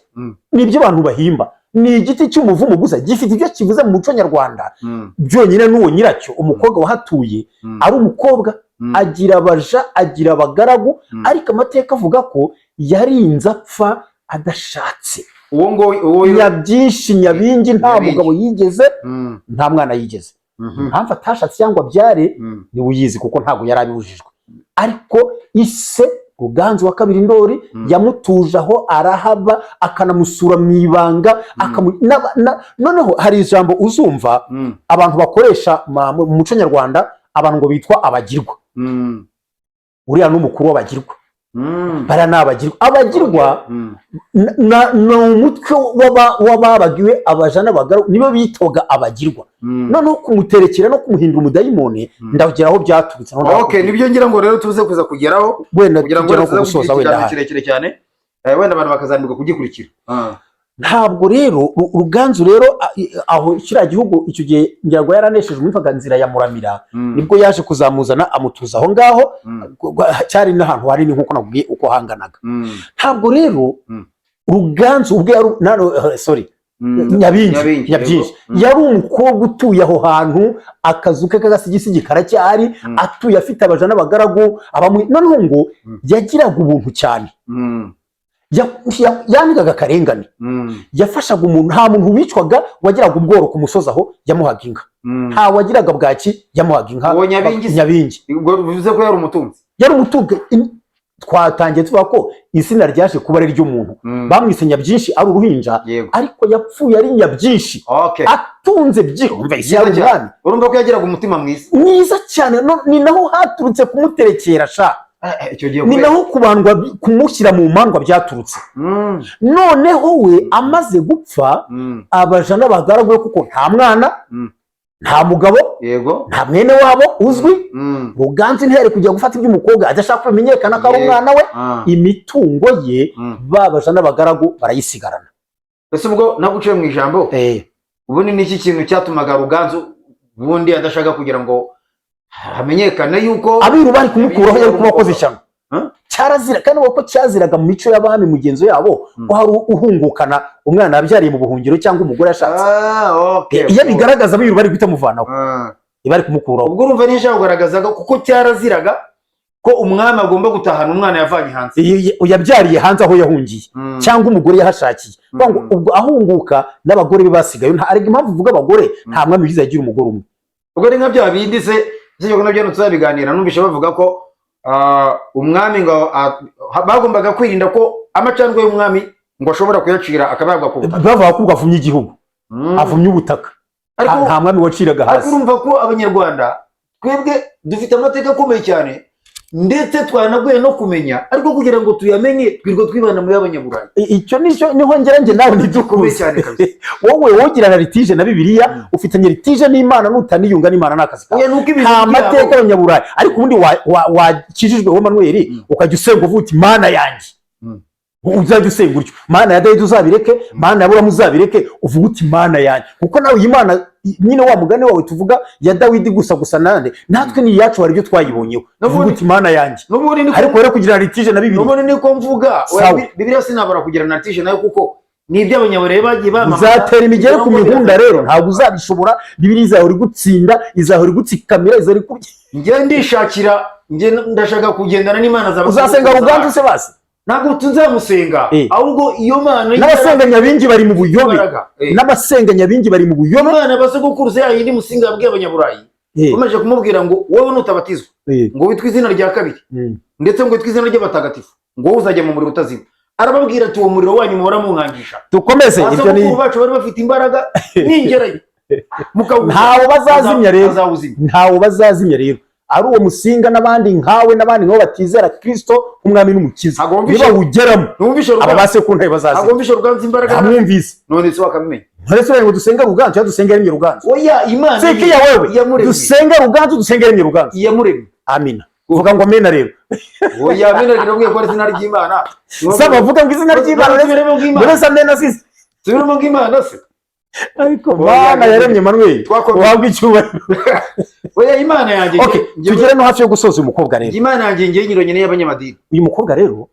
nibyo abantu bahimba ni igiti cy'umuvumu gusa gifite ibyo kivuze mu muco nyarwanda byonyine n'uwo nyiracyo umukobwa wahatuye ari umukobwa agira abaja agira abagaragu ariko amateka avuga ko yarinze apfa adashatse uwo Nyabyinshi Nyabingi nta mugabo yigeze nta mwana yigeze mpamvu atashatse cyangwa byare ni uyizi kuko ntabwo yari abibujijwe ariko ise Ruganzu wa kabiri Ndori yamutuje aho arahaba akanamusura mu ibanga noneho hari ijambo uzumva abantu bakoresha mu muco nyarwanda abantu ngo bitwa abagirwa uriya n'umukuru w'abagirwa bara n'abagirwa abagirwa ni umutwe w'ababagiwe abaja n'abagaragu nibo bitoga abagirwa noneho kumuterekera no kumuhindura umudayimoni ndagera aho byaturutse nibyo ngira ngo rero tuze kuza kugeraho wenda kugira ngo gusoza wenda kirekire cyane wenda abantu bakazanirwa kugikurikira ntabwo rero Ruganzu rero aho kiriya gihugu icyo gihe ngira ngo yaranesheje umwitwaga Nzira ya Muramira nibwo yaje kuzamuzana amutuza aho ngaho cyari n'ahantu hanini nk'uko nakubwiye uko hanganaga ntabwo rero Ruganzu ubwe Nyabingi yari umukobwa utuye aho hantu akazu ke k'agasigisigi karacyari atuye afite abaja n'abagaragu noneho ngo yagiraga ubuntu cyane yangaga akarengane yafashaga umuntu nta muntu wicwaga wagiraga ubworo ku musozi aho yamuhaga inka nta wagiraga bwaki yamuhaga inka Nyabingi Nyabingi bivuze ko yari umutunzi twatangiye tuvuga ko izina ryaje kuba ari ry'umuntu bamwise Nyabyinshi ari uruhinja ariko yapfuye ari Nyabyinshi atunze byinshi urumva ko yagiraga umutima mwiza cyane ni naho haturutse kumuterekera sha ni naho kubandwa kumushyira mu mandwa byaturutse noneho we amaze gupfa abaja n'abagaragu kuko nta mwana nta mugabo nta mwene wabo uzwi Ruganzu ntihere kujya gufata iby'umukobwa adashaka kumenyekana ko ari umwana we imitungo ye babaja n'abagaragu barayisigarana. Ese ubwo naguciye mu ijambo ubundi niki kintu cyatumaga Ruganzu bundi adashaka kugira ngo hamenyekane yuko abiru bari kumukuraho yari kubakoze cyane cyarazira kandi uko cyaziraga mu mico y'abami mugenzo yabo ko hari uhungukana umwana yabyariye mu buhungiro cyangwa umugore yashatse iyo bigaragaza abiru bari guhita muvanaho bari kumukuraho. Ubwo urumva nishaka kugaragaza kuko cyaraziraga ko umwami agomba gutahana umwana yavanye hanze yabyariye hanze aho yahungiye cyangwa umugore yahashakiye ubwo ahunguka n'abagore be basigaye ariko impamvu uvuga abagore nta mwami wize yagira umugore umwe. Ubwo ni nka bya bindi se cyangwa nabyo tuzabiganira numvisha bavuga ko umwami ngo bagombaga kwirinda ko amacandwe y'umwami ngo ashobora kuyacira akabagwa ku butaka bavuga ko avumye igihugu avumye ubutaka nta mwami waciraga hasi. Ariko urumva ko abanyarwanda twebwe dufite amateka akomeye cyane ndetse twanaguye no kumenya ariko kugira ngo tuyamenye twirwa twibana muri abanyaburayi. Icyo niho ngeranje nawe ntidukuze cyane kabisa. Wowe wogirana litige na Bibiliya ufitanye litige n'Imana nutaniyunga n'Imana nakazi kawe nta mateka y'abanyaburayi ariko ubundi wakijijwe wo Manuel ukajya usenga uvuga Imana yanjye uzajya usenga utyo Mana ya Dawidi uzabireke Mana ya Aburahamu uzabireke uvuga uti Imana yanjye kuko nawe iyi Mana nyine wa mugani wawe tuvuga ya Dawidi gusa nande natwe ni yacu hari byo twayibonyeho uvuga uti Imana yanjye ariko rero kugira litige na Bibiliya nubone niko mvuga Bibiliya sinabara kugira litige nayo kuko ni iby'abanyaburayi bagiye bamamaza uzatera imigere ku mihunda rero ntabwo uzabishobora Bibiliya izahora igutsinda izahora igutsikamira izahora kurya njye ndishakira njye ndashaka kugendana n'Imana zawe uzasenga Ruganzu se basi ntabwo tuzamusenga ahubwo iyo Mana n'abasenga Nyabingi bari mu buyobe n'abasenga Nyabingi bari mu buyobe Imana basogokuruze yayindi musinga yabwiye abanyaburayi umaje kumubwira ngo wowe nutabatizwa ngo witwe izina rya kabiri ndetse ngo witwe izina ry'abatagatifu ngo uzajya mu muriro utazima arababwira ati uwo muriro wanyu muhora munkangisha dukomeze ibyo ni bacu bari bafite imbaraga ningerayo ntawo bazazimya rero ari uwo musinga n'abandi nkawe n'abandi nkaho batizera Kristo umwami n'umukiza niba ugeramo aba basekunda bazazimya agomvisha Ruganzu imbaraga amwumvise none se wakamenya none ngo dusenga Ruganzu cyangwa dusenga rimwe Ruganzu oya Imana sekiya wewe dusenga Ruganzu dusenga rimwe Ruganzu iyamuremye amina uvuga ngo amena rero oya amena rero bwiye ko izina ry'Imana saba bavuga ngo izina ry'Imana rero se amena sisi turimo ng'Imana se ariko Mana yaremye Manuel wabwa icyubahiro oya Imana yanjye tugere no hafi yo gusoza umukobwa rero Imana yanjye ngiye nyironyene y'abanyamadini uyu mukobwa rero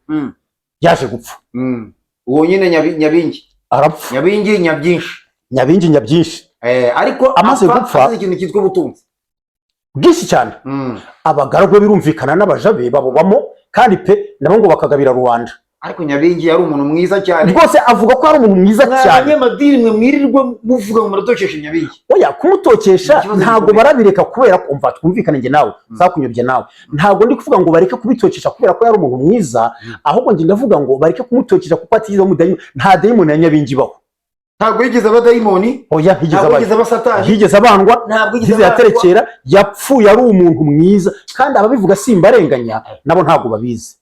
yaje gupfa uwo nyine Nyabingi arapfa Nyabingi Nyabyinshi ariko amaze gupfa ikintu cyitwa ubutunzi bwinshi cyane abagaragu birumvikana n'abajabe babubamo kandi pe nabo ngo bakagabira rubanda ariko Nyabingi yari umuntu mwiza cyane rwose avuga ko ari umuntu mwiza cyane abanyamadini mwe mwirirwa muvuga ngo muratokesha Nyabingi oya kumutokesha ntabwo barabireka kubera ko umva twumvikane nge nawe zakunyobye nawe ntabwo ndi kuvuga ngo bareke kubitokesha kubera ko yari umuntu mwiza ahubwo nge ndavuga ngo bareke kumutokesha kuko atize umudayimoni nta dayimoni ya Nyabingi baho ntabwo yigeze abadayimoni oya yigeze abasatani yigeze abandwa yigeze yaterekera yapfuye ari umuntu mwiza kandi ababivuga simbarenganya nabo ntabwo babizi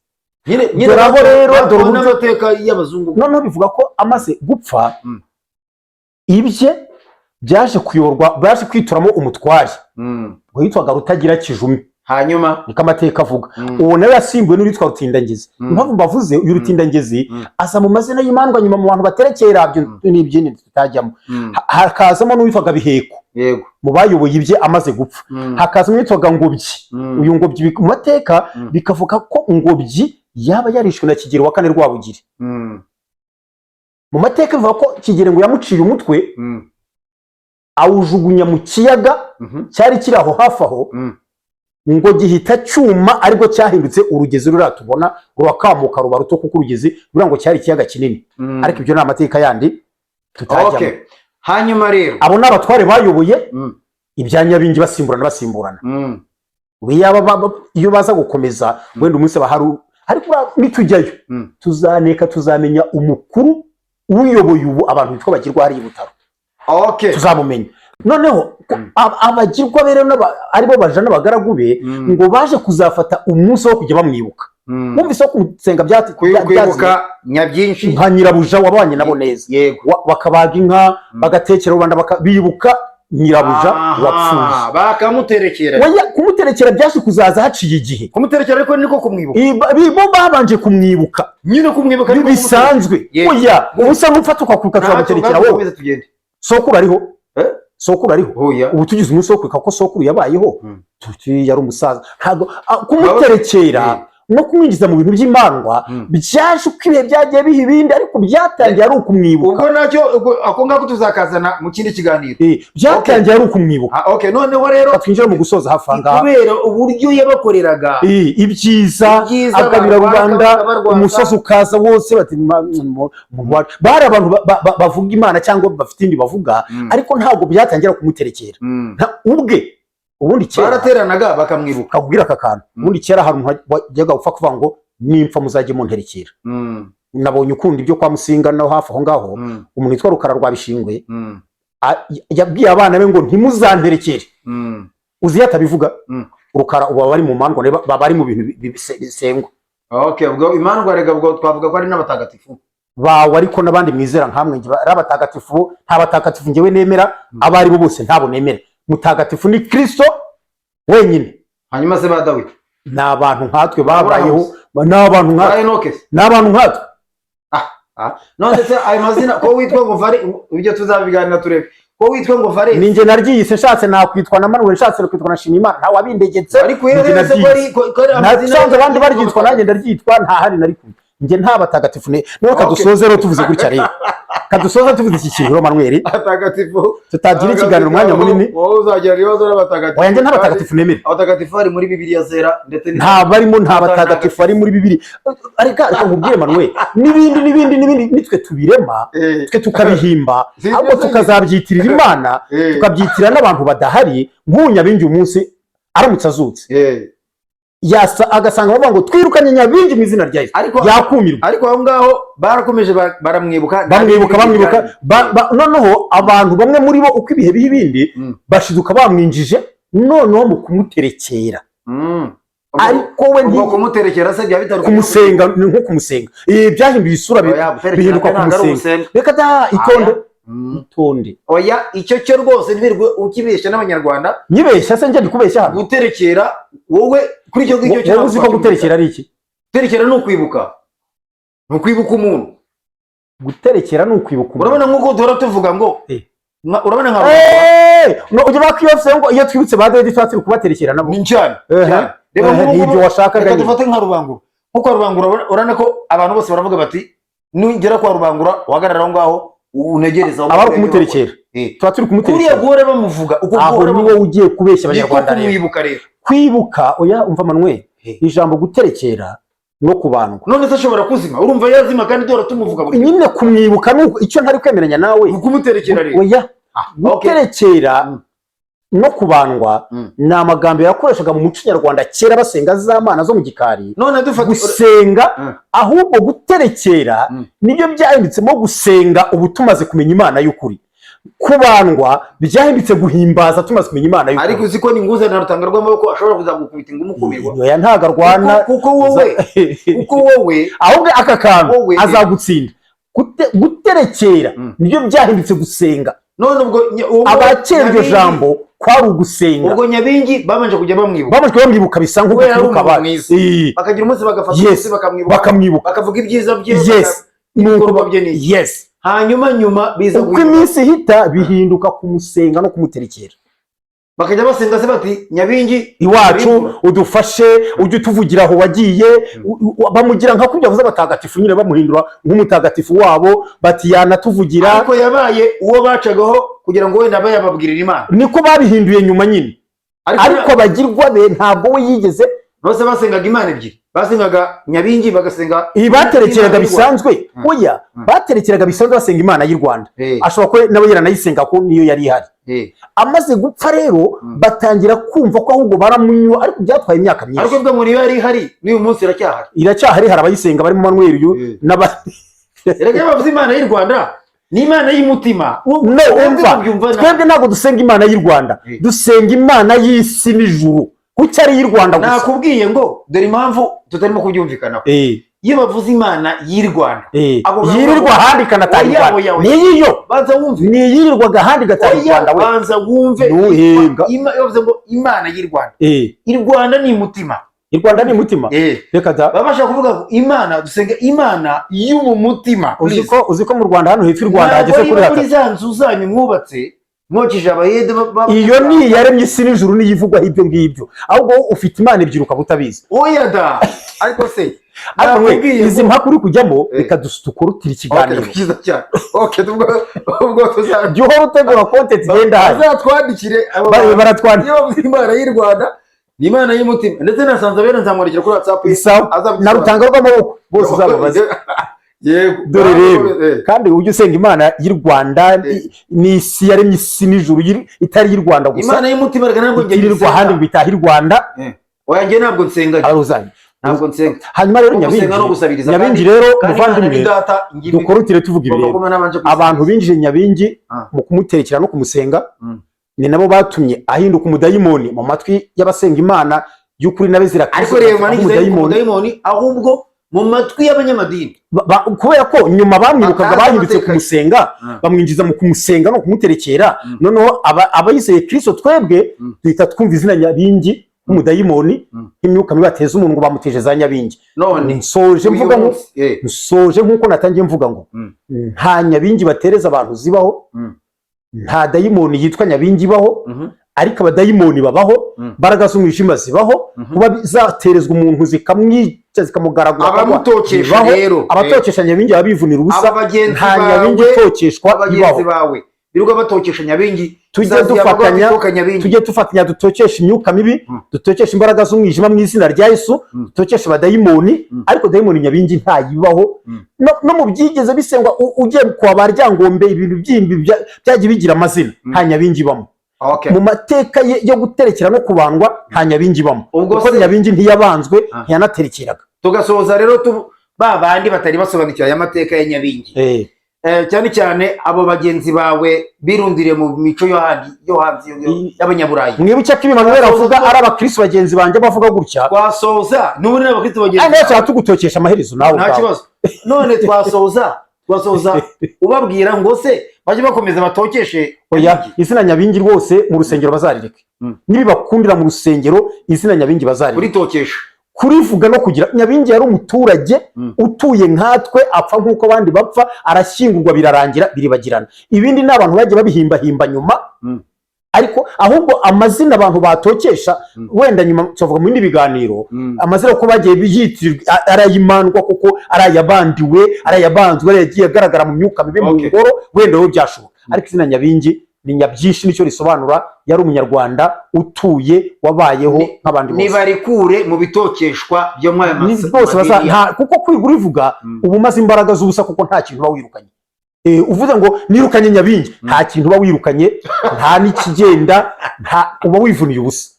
nyirabo rero dore n'amateka y'abazungu noneho bivuga ko amaze gupfa ibye byaje kuyorwa baje kwituramo umutwari ngo yitwaga Rutagira Kijumi hanyuma niko amateka avuga uwo nawe yasimbuwe n'uwitwa Rutindangezi impamvu mbavuze uyu Rutindangezi asa mu mazina y'imandwa nyuma mu bantu baterekera n'ibyindi tutajyamo hakazamo n'uwitwaga Biheko yego mu bayoboye ibye amaze gupfa hakazamo n'uwitwaga Ngobyi uyu Ngobyi mu mateka bikavuga ko Ngobyi yaba yarishwe na Kigeli wa kane Rwabugiri mu mateka bivuga ko Kigeli ngo yamuciye umutwe awujugunya mu kiyaga cyari kiri aho hafi aho ngo gihita cyuma ariko cyahindutse urugezi ruratubona rurakamuka ruba ruto kuko urugezi rura ngo cyari ikiyaga kinini ariko ibyo ni amateka yandi tutajyamo hanyuma rero abo ni abatware bayoboye ibya Nyabingi basimburana iyo baza gukomeza wenda umunsi ariko nitujyayo tuzaneka tuzamenya umukuru uyoboye ubu abantu bitwa bagirwa hari ibutaro. Okay, tuzamumenya. Noneho abagirwa bere aribo bajana abagaragu be ngo baje kuzafata umunsi wo kujya bamwibuka. Mwumvise ko kusenga kwibuka Nyabyinshi nka nyirabuja wabanye nabo neza, bakabaga inka bagatekera rubanda bibuka nyirabuja wapfuye bakamuterekera. Kumuterekera byaje kuzaza haciye igihe. Kumuterekera ariko niko kumwibuka, bo babanje kumwibuka nyine kumwibuka bisanzwe. Oya, ubusa n'ufata ukakuka tukamuterekera wowe. Sokuru ariho, sokuru ariho. Ubu tugize umunsi wo kwika ko sokuru yabayeho, yari umusaza. Ntago kumuterekera no kumwinjiza mu bintu by'imandwa byaje uko ibihe byagiye biha ibindi, ariko byatangiye ari ukumwibuka. Ubwo nacyo ako ngako tuzakazana mu kindi kiganiro. Byatangiye ari ukumwibuka. Okay, noneho rero twinjira mu gusoza hafanga kubera uburyo yabakoreraga ibyiza akabira rubanda, umusozi ukaza wose bati bari abantu bavuga Imana cyangwa bafite indi bavuga, ariko ntabwo byatangira kumuterekera ubwe. Ubundi kera barateranaga bakamwibuka. Akubwira aka kantu, ubundi kera hari umuntu wajyaga upfa kuvuga ngo nimpfa muzajye munterekera. Nabonye ukunda ibyo kwa Musinga no hafi aho ngaho, umuntu witwa Rukara rwa Bishingwe yabwiye abana be ngo ntimuzanterekere. Uzi yatabivuga Rukara ubu bari mu mandwa bari mu bintu bisengwa. Okay, ubwo imandwa rega ubwo twavuga ko ari n'abatagatifu bawe, ariko nabandi mwizera nkamwe ngi ari abatagatifu. Nta batagatifu ngewe nemera, abari bo bose ntabo nemera. Mutagatifu ni Kristo wenyine. Hanyuma se ba Dawidi ni abantu nkatwe babayeho, n'abantu nkatwe, n'abantu nkatwe. None se ayo mazina ko witwa ngo Vari, ibyo tuzabiganira turebe. Ko witwa ngo Vari ninjye naryise, nshatse nakwitwa na Manuel, nshatse kwitwa na Shimimana, nta wabindegetse. Ariko yerese ko ari amazina abandi baryitwa, nanjye ndaryitwa, nta hari nari kumwe. Nje nta batagatifu ne. Niyo kadusoze rero tuvuze gutya rero. Kadusoza tuvuze iki kintu Manuel. Abatagatifu tutagira ikiganiro umwanya munini. Wowe uzagira ibibazo n'abatagatifu. Oya, nje nta batagatifu nemera. Abatagatifu ari muri Bibiliya zera ndetse nta barimo, nta batagatifu ari muri Bibiliya. Ariko nkubwiye Manuel, nibindi nitwe tubirema, twe tukabihimba, ahubwo tukazabyitirira Imana, tukabyitira n'abantu badahari. Nk'Unyabingi umunsi aramutse azutse, yasa agasanga bavuga ngo twirukanye Nyabingi mu izina rya Yesu, yakumirwa. Ariko aho ngaho barakomeje baramwibuka. Noneho abantu bamwe muri bo uko ibihe biha ibindi bashiduka bamwinjije noneho mu kumuterekera. Ariko we kumuterekera se bya bitari kumusenga, nko kumusenga byahinduye isura, bihinduka kumusenga. Reka da itonde. Oya, icyo cyo rwose ntibirirwe ukibeshya n'Abanyarwanda. Nyibeshya se njye ndikubeshya hano? Guterekera wowe kuri icyo ngicyo cyo uzi ko guterekera ari iki? Guterekera ni ukwibuka. Ni ukwibuka umuntu. Guterekera ni ukwibuka umuntu. Urabona nk'uko duhora tuvuga ngo urabona nka no ujya bakiyose ngo iyo twibutse ba Dawidi twatse kubaterekera nabo. Ni cyane. Reba nk'ibyo washakaga. Reka dufate nka Rubangura. Nkuko Rubangura urabona ko abantu bose baravuga bati nugera kwa Rubangura uhagarara aho ngaho unegereza abari kumuterekera. Tuba turi kumuterekera. Uriya gore bamuvuga uko gore niwe ugiye kubeshya Abanyarwanda rero. Kwibuka rero. Kwibuka oya umva Manuel, ijambo guterekera no kubandwa. None se ashobora kuzima, urumva yazima kandi dora tumuvuga buri. Nyine kumwibuka nuko icyo ntari kwemeranya nawe. Ukumuterekera rero. Oya. Guterekera no kubandwa ni amagambo yakoreshaga mu muco nyarwanda kera basenga za mana zo mu gikari. None dufata gusenga, ahubwo guterekera nibyo byahinditsemo gusenga ubu tumaze kumenya Imana y'ukuri. Kubandwa byahinditse guhimbaza tumaze kumenya Imana y'ukuri. Ariko uziko ni nguza na Rutanga rw'amaboko ashobora kuzagukubita ingumukumirwa. Oya ntaga rwana kuko wowe ahubwo aka kantu azagutsinda. Guterekera nibyo byahinditse gusenga. None ubwo abakera iryo jambo kwari ugusenga. Ubwo Nyabingi babanje kujya bamwibuka. Babanje bamwibuka bisa nk'uko twibuka abandi. Bakagira umunsi bagafata umunsi bakamwibuka. Bakavuga ibyiza bye. Yes. Hanyuma nyuma biza uko iminsi hita bihinduka kumusenga no kumuterekera. Bakajya basenga se bati Nyabingi iwacu udufashe, ujye tuvugira aho wagiye. Bamugira nka kubyo bavuze abatagatifu, nyine bamuhindura nk'umutagatifu wabo, bati yanatuvugira. Ariko yabaye uwo bacagaho kugira ngo wenda bayababwirira Imana. Niko babihinduye nyuma nyine. Ariko abagirwa be ntabwo we yigeze. Bose basengaga Imana ebyiri. Basengaga Nyabingi bagasenga. Baterekeraga bisanzwe. Oya, baterekeraga bisanzwe basenga Imana y'u Rwanda. Ashobora ko nawe yaranayisenga ko niyo yari ihari. amaze gupfa rero batangira kumva ko ahubwo baramunywa, ariko byatwaye imyaka myinshi. ariko bwa muri yari hari n'uyu munsi iracyahari hari abayisenga barimo Manuel uyu Erega bavuze Imana y'u Rwanda ni Imana y'umutima. Twebwe ntabwo dusenga Imana y'u Rwanda, dusenga Imana y'isi n'ijuru. Kuki ari y'u Rwanda gusa? Nakubwiye ngo dore impamvu tutarimo kubyumvikana. Iyo bavuze Imana y'u Rwanda yirirwa ahandi ikanataha i Rwanda, niyo banza wumve, niyirirwaga ahandi igataha i Rwanda. Banza wumve, bavuze ngo Imana y'u Rwanda, i Rwanda ni umutima. I Rwanda ni umutima. Reka da babasha kuvuga Imana, dusenga Imana y'umutima. Uziko mu Rwanda hano hefi Rwanda hageze kuri hata. Muri za nzu zanyu mwubatse mwokije abayede iyo ni yaremye isi n'ijuru niyivugwa ibyo ngibyo, ahubwo ufite Imana ebyiri ukaba utabizi. Oya da ariko se izi mpaka uri kujyamo reka dusukurutira ikiganiro. Okay, ubwo tuzajya uhora utegura content genda hari bazatwandikire baratwandikira Imana y'u Rwanda ni Imana y'umutima, ndetse nasanze bene nzamurikira kuri WhatsApp na rutanga rw'amaboko bose uzababaza. Yego dore rero kandi ujye usenga Imana y'u Rwanda n'isi yaremye isi n'ijuru itari y'u Rwanda gusa. Imana y'umutima reka ntabwo ngiye yirirwa ahandi bitaha i Rwanda. Oya ngiye ntabwo nsenga ntabwo nsenga. Hanyuma rero Nyabingi rero muvandimwe dukorutire tuvuga ibirego. Abantu binjije Nyabingi mu kumuterekera no kumusenga ni nabo batumye ahinduka umudayimoni mu matwi y'abasenga Imana y'ukuri n'abizira. Ariko rero umudayimoni ahubwo mu matwi y'abanyamadini, kubera ko nyuma bamwirukaga bahindutse kumusenga, bamwinjiza mu kumusenga no kumuterekera. Noneho abayizeye Kristo twebwe duhita twumva izina Nyabingi nk'umudayimoni, imyuka mibi bateza umuntu ngo bamuteje za Nyabingi. None nsoje nk'uko natangiye mvuga ngo nta Nyabingi batereza abantu zibaho, nta dayimoni yitwa Nyabingi ibaho, ariko abadayimoni babaho, mbaraga z'umwijima zibaho, kuba zaterezwa umuntu zikamwica zikamugaragura. Abamutokesha rero abatokesha Nyabingi babivunira ubusa, nta Nyabingi itokeshwa ibaho. Biruga batokesha Nyabingi, tujye dufatanya dutokesha imyuka mibi, dutokesha imbaraga z'umwijima mu izina rya Yesu, dutokesha abadayimoni. Ariko dayimoni Nyabingi ntayibaho. No mu byigeze bisengwa ugiye kwa Baryangombe ibintu byimbi byagiye bigira amazina, nta Nyabingi ibamo. Mu mateka yo guterekera no kubandwa nta Nyabingi ibamo, kuko Nyabingi ntiyabanzwe ntiyanaterekeraga. Tugasoza rero babandi batari basobanukira aya mateka ya Nyabingi, cyane cyane abo bagenzi bawe birundire mu mico yo hanze y'abanyaburayi. Mwibuke ko Manuel avuga ari abakristo bagenzi banje bavuga gutya. Twasoza n'ubu ni abakristo bagenzi bawe, nta tugutokesha amaherezo nawe nta kibazo. None twasoza ubabwira ngo se baje bakomeza batokeshe. Oya, izina Nyabingi rwose mu rusengero bazarireke. Nibibakundira mu rusengero izina Nyabingi bazarireke. Kuritokesha, kurivuga no kugira. Nyabingi yari umuturage utuye nkatwe, apfa nk'uko abandi bapfa, arashyingurwa birarangira biribagirana. Ibindi ni abantu bagiye babihimba nyuma, ariko ahubwo amazina abantu batokesha wenda nyuma tuvuga mu bindi biganiro, amazina ko bagiye biyitirirwa arayimandwa kuko arayabandiwe, arayabanzwe, aragiye agaragara mu myuka mibi mu ngoro, wenda wo byashoboka. Ariko izina Nyabingi ni Nyabyinshi, nicyo risobanura yari umunyarwanda utuye wabayeho nk'abandi bose. Nibarikure mu bitokeshwa byo mwaya masina kuko kwiga urivuga ubu maze imbaraga z'ubusa, kuko nta kintu uba wirukanye. Uvuze ngo nirukanye Nyabingi, nta kintu uba wirukanye, nta n'ikigenda, uba wivuniye ubusa.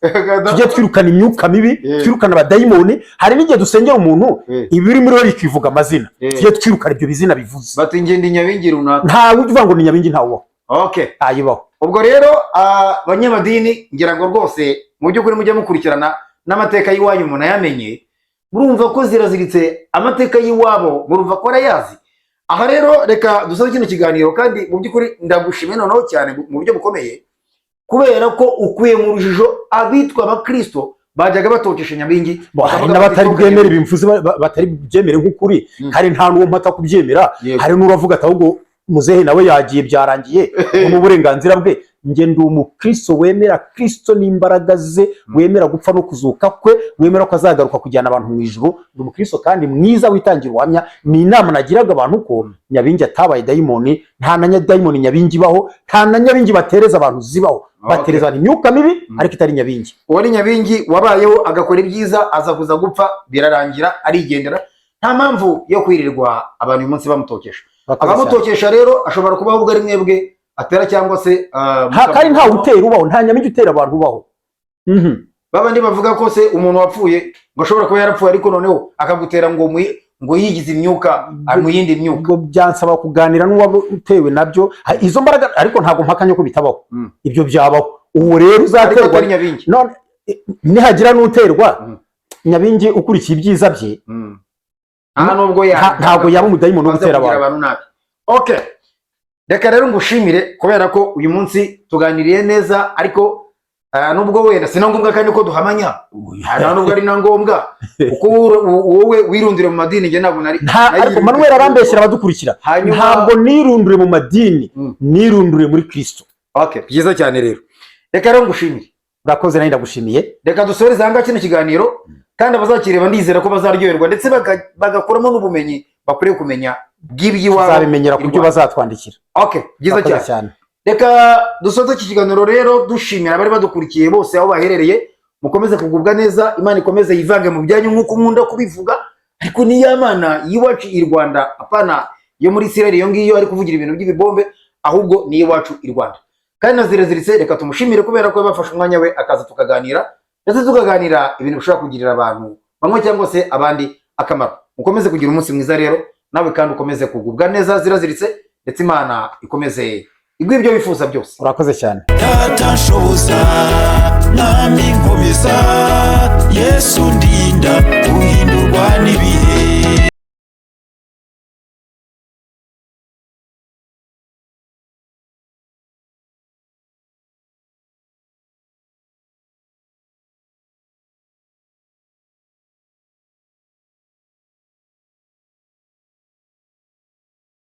Tujye twirukana imyuka mibi, twirukana abadayimoni. Hari n'igihe dusengera umuntu ibiri muri we bikivuga amazina, tujye twirukana ibyo bizina bivuze. Bati ngende Nyabingi runaka, nta uvuga ngo ni Nyabingi ntawo. Ayibaho. Ubwo rero abanyamadini ngira ngo rwose mu by'ukuri mujye mukurikirana n'amateka y'iwanyu umuntu ayamenye, murumva ko ziraziritse amateka y'iwabo, murumva ko arayazi. Aha rero reka dusoze kino kiganiro, kandi mu by'ukuri ndagushimiye noneho cyane mu buryo bukomeye, kubera ko ukuye mu rujijo abitwa abakristo bajyaga batokesha Nyabingi. Hari n'abatari bwemere bimvuze, batari byemere nk'ukuri, hari nta n'uwo mpata kubyemera. Hari n'uravuga ati ahubwo muzehe nawe yagiye byarangiye mu burenganzira bwe. Nge ndi umukristo wemera Kristo n'imbaraga ze, wemera gupfa no kuzuka kwe, wemera ko azagaruka kujyana abantu mu ijuru. Ndi umukristo kandi mwiza witangira ubuhamya. Ni inama nagiraga abantu ko Nyabingi atabaye dayimoni, nta na dayimoni Nyabingi ibaho, nta na Nyabingi batereza abantu zibaho. Batereza imyuka mibi ariko itari Nyabingi. Uwo ni Nyabingi wabayeho agakora ibyiza, aza kuza gupfa birarangira arigendera. Nta mpamvu yo kwirirwa abantu uyu munsi bamutokesha. Abamutokesha rero ashobora kuba ahubwo ari mwebwe atera cyangwa se kandi nta utera ubaho, nta nyamijyi utera abantu ubaho. babandi bavuga ko se umuntu wapfuye ngo ashobora kuba yarapfuye ariko noneho akagutera ngo yigize imyuka mu yindi myuka. Ubwo byansaba kuganira n'uwaba utewe nabyo izo mbaraga, ariko ntabwo mpakanye ko bitabaho. Ibyo byabaho. Uwo rero uzaterwa none nihagira n'uterwa Nyabingi ukurikiye ibyiza bye, ntabwo yaba umudayimoni ugutera abantu nabi. Okay, reka rero ngushimire kubera ko uyu munsi tuganiriye neza, ariko nubwo wenda si ngombwa kandi ko duhamanya, nubwo ari na ngombwa kuko wowe wirundire mu madini nge ntabwo nari ariko Manuel arambeshyira abadukurikira, ntabwo nirundure mu madini, nirundure muri Kristo. Okay, byiza cyane rero. Reka rero ngushimire. Urakoze, nari ndagushimiye. Reka dusoreze aha ngaha kino kiganiro, kandi abazakireba ndizera ko bazaryoherwa ndetse bagakuramo n'ubumenyi bakwiriye kumenya bw'iby'iwabo. Bazabimenyera ku byo bazatwandikira. Okay, byiza cyane. Reka dusoze iki kiganiro rero dushimira abari badukurikiye bose aho baherereye. Mukomeze kugubwa neza, Imana ikomeze yivange mu byanyu nk'uko nkunda kubivuga, ariko ni ya Mana y'iwacu i Rwanda, apana yo muri Israel iyo ngiyo ari kuvugira ibintu by'ibibombe, ahubwo ni iwacu i Rwanda. Kandi nazireziritse, reka tumushimire kubera ko yabafashe umwanya we akaza tukaganira, ndetse tukaganira ibintu bishobora kugirira abantu bamwe cyangwa se abandi akamaro. Mukomeze kugira umunsi mwiza rero, nawe kandi ukomeze kugubwa neza ziraziritse, ndetse Imana ikomeze igwa ibyo bifuza byose. Urakoze cyane. Datashoboza nami nkomeza, Yesu ndinda uhindurwa n'ibihe.